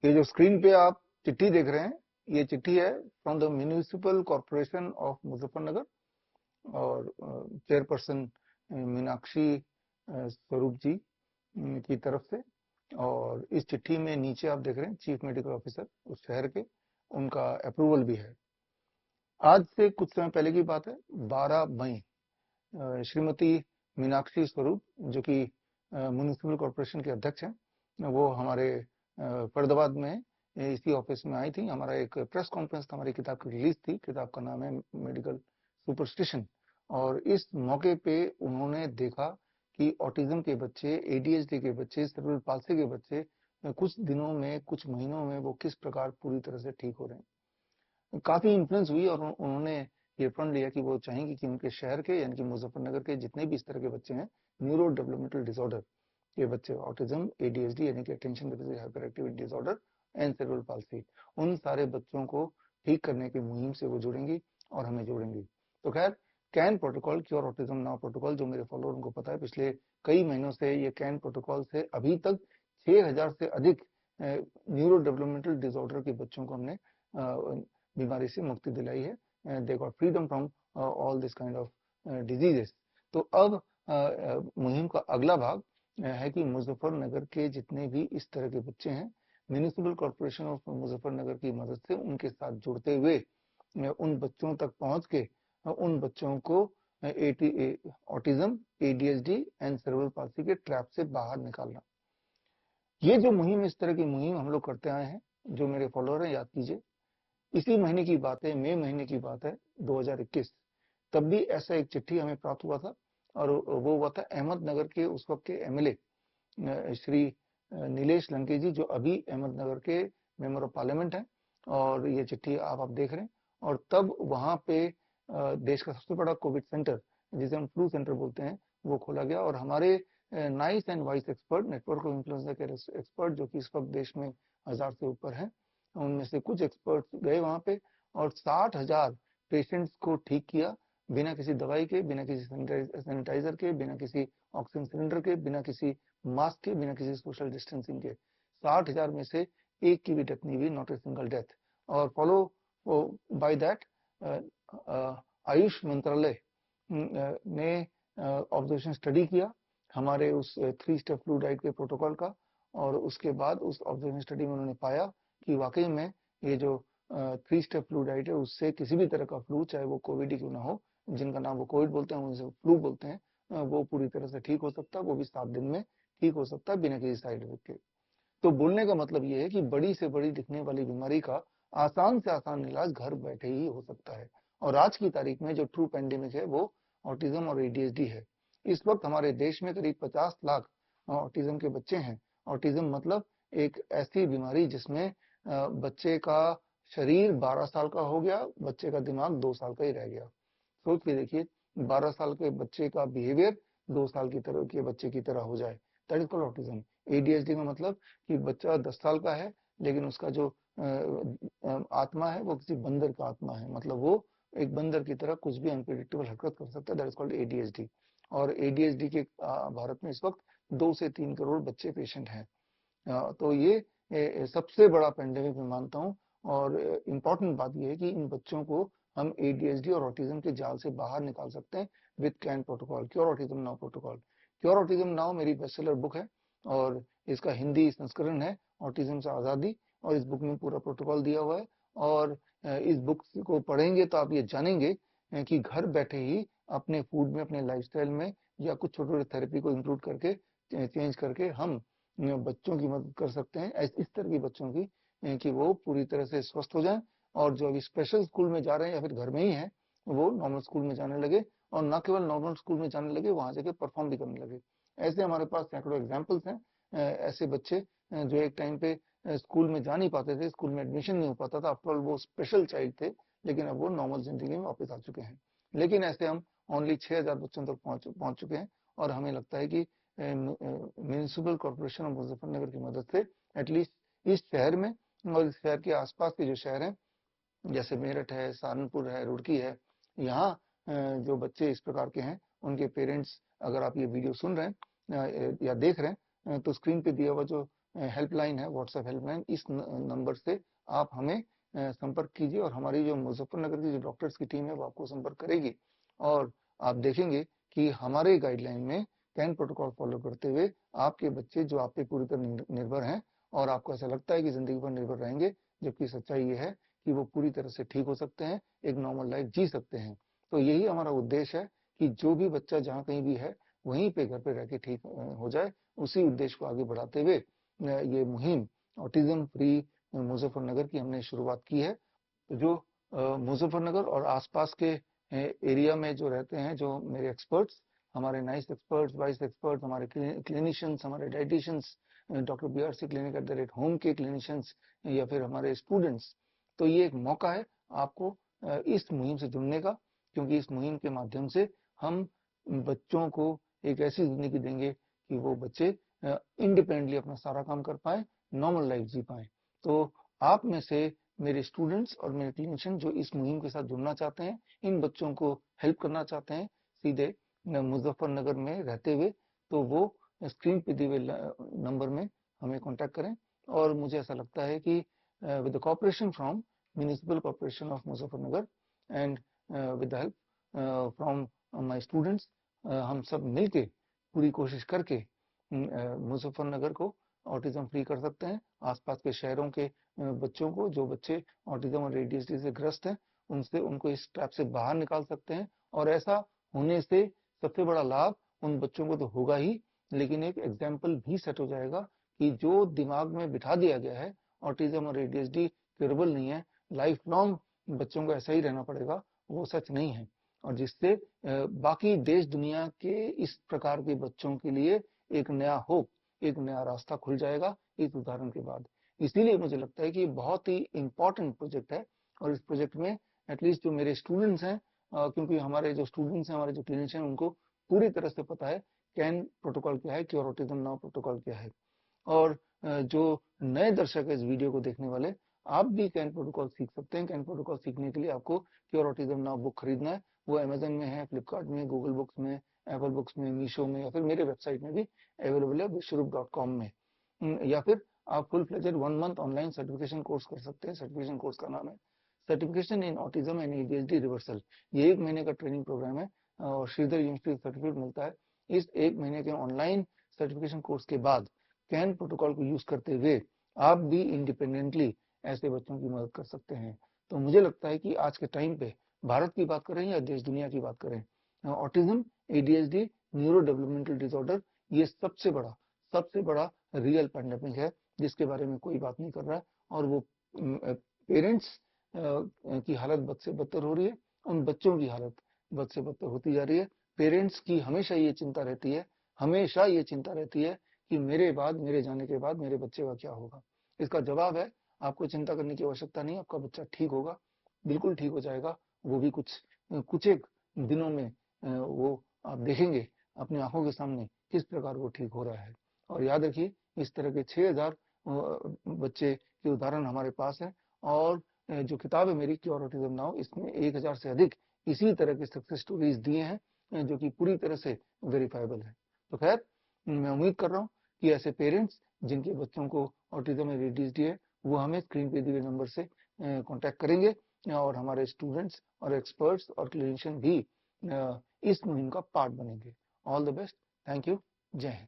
ये जो स्क्रीन पे आप चिट्ठी देख रहे हैं, ये चिट्ठी है from the municipal corporation of Muzaffarnagar और चेयरपर्सन मीनाक्षी स्वरूप जी की तरफ से। और इस चिट्ठी में नीचे आप देख रहे हैं चीफ मेडिकल ऑफिसर उस शहर के, उनका अप्रूवल भी है। आज से कुछ समय पहले की बात है, 12 मई, श्रीमती मीनाक्षी स्वरूप जो कि म्यूनिसिपल कॉरपोरेशन के अध्यक्ष हैं, वो हमारे फरीदाबाद में इसी ऑफिस में आई थी। हमारा एक प्रेस कॉन्फ्रेंस था, हमारी किताब की रिलीज थी। किताब का नाम है मेडिकल सुपरस्टिशन। और इस मौके पे उन्होंने देखा कि ऑटिज्म के बच्चे, एडीएचडी के बच्चे, सेरेब्रल पाल्सी के बच्चे कुछ दिनों में, कुछ महीनों में वो किस प्रकार पूरी तरह से ठीक हो रहे हैं। काफी इन्फ्लुएंस हुई और उन्होंने ये प्रण लिया कि वो चाहेंगे कि उनके शहर के यानी कि मुजफ्फरनगर के जितने भी इस तरह के बच्चे हैं, न्यूरो डेवलपमेंटल डिसऑर्डर के बच्चे, ऑटिज्म, एडीएचडी यानी कि attention deficit hyper activity disorder and cerebral palsy, उन सारे बच्चों को ठीक करने की मुहिम से वो जुड़ेंगी और हमें जोड़ेंगी। तो खैर, can protocol, cure autism now protocol, जो मेरे फॉलोअर उनको पता है, पिछले कई महीनों से ये कैन प्रोटोकॉल से अभी तक 6000 से अधिक न्यूरो डेवलपमेंटल डिसऑर्डर के बच्चों को हमने बीमारी से मुक्ति दिलाई है। They got freedom from all this kind of diseases. तो अब मुहिम का अगला भाग है कि मुजफ्फरनगर के जितने भी इस तरह के बच्चे हैं, म्यूनिसिपल कॉरपोरेशन ऑफ मुजफ्फरनगर की मदद से उनके साथ जुड़ते हुए उन बच्चों तक पहुंच के उन बच्चों को autism, ADHD and cerebral palsy के ट्रैप से बाहर निकालना। ये जो मुहिम, इस तरह की मुहिम हम लोग करते आए हैं, जो मेरे फॉलोअर हैं याद कीजिए, इसी महीने की बात है, मई महीने की बात है 2021। तब भी ऐसा एक चिट्ठी हमें प्राप्त हुआ था और वो हुआ था अहमदनगर के उस वक्त के एमएलए श्री नीलेश लंके जी, जो अभी अहमदनगर के मेंबर ऑफ पार्लियामेंट हैं। और ये चिट्ठी आप देख रहे हैं। और तब वहां पे देश का सबसे बड़ा कोविड सेंटर, जिसे हम फ्लू सेंटर बोलते हैं, वो खोला गया। और हमारे nice and vice expert, network of influenza के एक्सपर्ट, जो कि इस वक्त देश में 1000 से ऊपर हैं, उनमें से कुछ एक्सपर्ट्स गए वहां पे और 60,000 पेशेंट्स को ठीक किया, बिना किसी दवाई के, बिना किसी सैनिटाइजर के, बिना किसी ऑक्सीजन सिलेंडर के, बिना किसी मास्क के, बिना किसी सोशल डिस्टेंसिंग के। 60,000 में से एक की भी डेथ नहीं हुई, नॉट ए सिंगल डेथ। और फॉलो बाय दैट आयुष मंत्रालय ने ऑब्जर्वेशन स्टडी किया हमारे उस 3 स्टेप फ्लू डाइट के प्रोटोकॉल का। और उसके बाद उस ऑब्जर्वेशन स्टडी में उन्होंने पाया कि वाकई में ये जो 3 स्टेप फ्लू डाइट है, उससे किसी भी तरह का फ्लू, चाहे वो कोविड ही क्यों ना हो, जिनका नाम वो कोविड बोलते हैं, उनसे फ्लू बोलते हैं, वो पूरी तरह से ठीक हो सकता है, वो भी 7 दिन में ठीक हो सकता है बिना किसी साइड इफेक्ट के। तो बोलने का मतलब ये है कि बड़ी से बड़ी दिखने वाली बीमारी का आसान से आसान इलाज घर बैठे ही हो सकता है। और आज की तारीख में जो ट्रू पेंडेमिक है वो ऑटिज्म और एडीएचडी है। इस वक्त हमारे देश में करीब 50 लाख ऑटिज्म के बच्चे हैं। ऑटिज्म मतलब एक ऐसी बीमारी जिसमें बच्चे का शरीर 12 साल का हो गया, बच्चे का दिमाग 2 साल का ही रह गया। सोच के देखिए, 12 साल के बच्चे का बिहेवियर 2 साल की तरह के बच्चे की तरह हो जाए, that is called autism. ADHD में मतलब कि बच्चा 10 साल का है, लेकिन उसका जो आत्मा है वो किसी बंदर का आत्मा है, मतलब वो एक बंदर की तरह कुछ भी अनप्रेडिक्टेबल हरकत कर सकता है, दैट इज कॉल्ड एडीएचडी। और एडीएचडी के भारत में इस वक्त 2 से 3 करोड़ बच्चे पेशेंट हैं। तो ये सबसे बड़ा पेंडेमिक मैं मानता हूँ। और इम्पोर्टेंट बात यह है कि इन बच्चों को हम एडीएचडी और ऑटिज्म के जाल से बाहर निकाल सकते हैं with can protocol, cure autism now protocol. Cure autism now मेरी बेस्टसेलर बुक है और इसका हिंदी संस्करण है ऑटिज्म से आजादी। और इस बुक में पूरा प्रोटोकॉल दिया हुआ है। और इस बुक को पढ़ेंगे तो आप ये जानेंगे कि घर बैठे ही अपने फूड में, अपने लाइफस्टाइल में, या कुछ छोटे छोटे थेरेपी को इंक्लूड करके, चेंज करके हम बच्चों की मदद कर सकते हैं, इस तरह के बच्चों की, कि वो पूरी तरह से स्वस्थ हो जाएं। और जो अभी स्पेशल स्कूल में जा रहे हैं या फिर घर में ही हैं, वो नॉर्मल स्कूल में जाने लगे। और न केवल नॉर्मल स्कूल में जाने लगे, वहां जाके परफॉर्म भी करने लगे। ऐसे हमारे पास सैकड़ों एग्जाम्पल्स हैं। ऐसे बच्चे जो एक टाइम पे स्कूल में जा नहीं पाते थे, स्कूल में एडमिशन नहीं हो पाता था, आफ्टर ऑल वो स्पेशल चाइल्ड थे, लेकिन अब वो नॉर्मल जिंदगी में वापस आ चुके हैं। लेकिन ऐसे हम ओनली 6000 बच्चों तक पहुंच चुके हैं। और हमें लगता है कि म्यूनिसिपल कॉर्पोरेशन ऑफ मुजफ्फरनगर की मदद से एटलीस्ट इस शहर में और इस शहर के आसपास के जो शहर हैं, जैसे मेरठ है, सहारनपुर है, रुड़की है, यहाँ जो बच्चे इस प्रकार के हैं, उनके पेरेंट्स, अगर आप ये वीडियो सुन रहे हैं या देख रहे हैं, तो स्क्रीन पे दिया हुआ जो हेल्पलाइन है, व्हाट्सएप हेल्पलाइन, इस नंबर से आप हमें संपर्क कीजिए और हमारी जो मुजफ्फरनगर की जो डॉक्टर्स की टीम है वो आपको संपर्क करेगी और आप देखेंगे कि हमारे गाइडलाइन में कैन प्रोटोकॉल फॉलो करते हुए आपके बच्चे जो आप पे पूरी तरह निर्भर हैं और आपको ऐसा लगता है कि जिंदगी पर निर्भर रहेंगे, जबकि सच्चाई ये है कि वो पूरी तरह से ठीक हो सकते हैं, एक नॉर्मल लाइफ जी सकते हैं। तो यही हमारा उद्देश्य है कि जो भी बच्चा जहाँ कहीं भी है वहीं पे घर पे रह के ठीक हो जाए। उसी उद्देश्य को आगे बढ़ाते हुए ये मुहिम ऑटिज्म फ्री मुजफ्फरनगर की हमने शुरुआत की है। तो जो मुजफ्फरनगर और आसपास के एरिया में जो रहते हैं, जो मेरे एक्सपर्ट्स, हमारे नाइस एक्सपर्ट्स, वाइस एक्सपर्ट्स, हमारे क्लिनिशियंस, हमारे dietitians, doctor BRC clinic @home के क्लिनिशियंस या फिर हमारे स्टूडेंट्स, तो ये एक मौका है आपको इस मुहिम से जुड़ने का, क्योंकि इस मुहिम के माध्यम से हम बच्चों को एक ऐसी जिंदगी देंगे कि वो बच्चे इंडिपेंडेंटली अपना सारा काम कर पाए, नॉर्मल लाइफ जी पाए। तो आप में से मेरे स्टूडेंट्स और मेरे क्लिनिशियन जो इस मुहिम के साथ जुड़ना चाहते हैं, इन बच्चों को हेल्प करना चाहते हैं सीधे मुजफ्फरनगर में रहते हुए, तो वो स्क्रीन पे दिए हुए नंबर में हमें कांटेक्ट करें। और मुझे ऐसा लगता है कि with the cooperation from municipal corporation of Muzaffarnagar and with the help from my students, हम सब मिलके पूरी कोशिश करके मुजफ्फरनगर को ऑटिज्म फ्री कर सकते हैं। आसपास के शहरों के बच्चों को, जो बच्चे ऑटिज्म और ADHD से ग्रस्त हैं, उनसे उनको इस ट्रैप से बाहर निकाल सकते हैं। और ऐसा होने से सबसे बड़ा लाभ उन बच्चों को तो होगा ही, लेकिन एक एग्जाम्पल भी सेट हो जाएगा कि जो दिमाग में बिठा दिया गया है ऑटिज्म और ADHD क्यूरेबल नहीं है, लाइफ लॉन्ग बच्चों को ऐसा ही रहना पड़ेगा, वो सच नहीं है। और जिससे बाकी देश दुनिया के इस प्रकार के बच्चों के लिए एक नया होप, एक नया रास्ता खुल जाएगा इस उदाहरण के बाद। इसीलिए मुझे लगता है कि ये बहुत ही इंपॉर्टेंट प्रोजेक्ट है और इस प्रोजेक्ट में एटलीस्ट जो मेरे स्टूडेंट्स हैं, क्योंकि हमारे जो स्टूडेंट्स हैं, हमारे जो क्लिनिशियन, उनको पूरी तरह से पता है कैन प्रोटोकॉल क्या है, क्योर ऑटिज्म नाउ प्रोटोकॉल क्या है। और जो नए दर्शक है इस वीडियो को देखने वाले, आप भी कैन प्रोटोकॉल सीख सकते हैं। कैन प्रोटोकॉल सीखने के लिए आपको क्योर ऑटिज्म नाउ बुक खरीदना है। वो अमेजन में है, फ्लिपकार्ट में, गूगल बुक्स में, एप्पल बुक्स में, मीशो में, या फिर मेरे वेबसाइट में भी अवेलेबल है विश्वरूप.com में। या फिर आप full fledged 1 month online certification course कर सकते हैं। सर्टिफिकेशन कोर्स का नाम है certification in autism and ADHD reversal. ये 1 महीने का ट्रेनिंग प्रोग्राम है और श्रीधर यूनिवर्सिटी सर्टिफिकेट मिलता है। इस 1 महीने के ऑनलाइन सर्टिफिकेशन कोर्स के बाद कैन प्रोटोकॉल को यूज करते हुए आप भी इंडिपेंडेंटली ऐसे बच्चों की मदद कर सकते हैं। तो मुझे लगता है कि आज के टाइम पे, भारत की बात करें या देश दुनिया की बात करें, autism, ADHD, neuro developmental disorder, ये सबसे बड़ा रियल पैंडेमिक है जिसके बारे में कोई बात नहीं कर रहा है। और वो पेरेंट्स की हालत बद से बदतर हो रही है, उन बच्चों की हालत बद से बदतर होती जा रही है। पेरेंट्स की हमेशा ये चिंता रहती है, हमेशा ये चिंता रहती है कि मेरे बाद, मेरे जाने के बाद मेरे बच्चे का क्या होगा। इसका जवाब है, आपको चिंता करने की आवश्यकता नहीं, आपका बच्चा ठीक होगा, बिल्कुल ठीक हो जाएगा। वो भी कुछ एक दिनों में वो आप देखेंगे अपनी आंखों के सामने किस प्रकार वो ठीक हो रहा है। और याद रखिए, इस तरह के 6000 बच्चे के उदाहरण हमारे पास है। और जो किताब है मेरी क्योर ऑटिज्म नाउ, इसमें 1000 से अधिक इसी तरह के सक्सेस स्टोरीज दिए हैं जो कि पूरी तरह से वेरीफाइबल है। तो खैर, मैं उम्मीद कर रहा हूँ कि ऐसे पेरेंट्स जिनके बच्चों को ऑटिज्म या ADHD है, वो हमें स्क्रीन पे दिए गए नंबर से कांटेक्ट करेंगे और हमारे स्टूडेंट्स और एक्सपर्ट्स और क्लिनिशियन भी इस मुहिम का पार्ट बनेंगे। All the best, thank you, जय हिंद।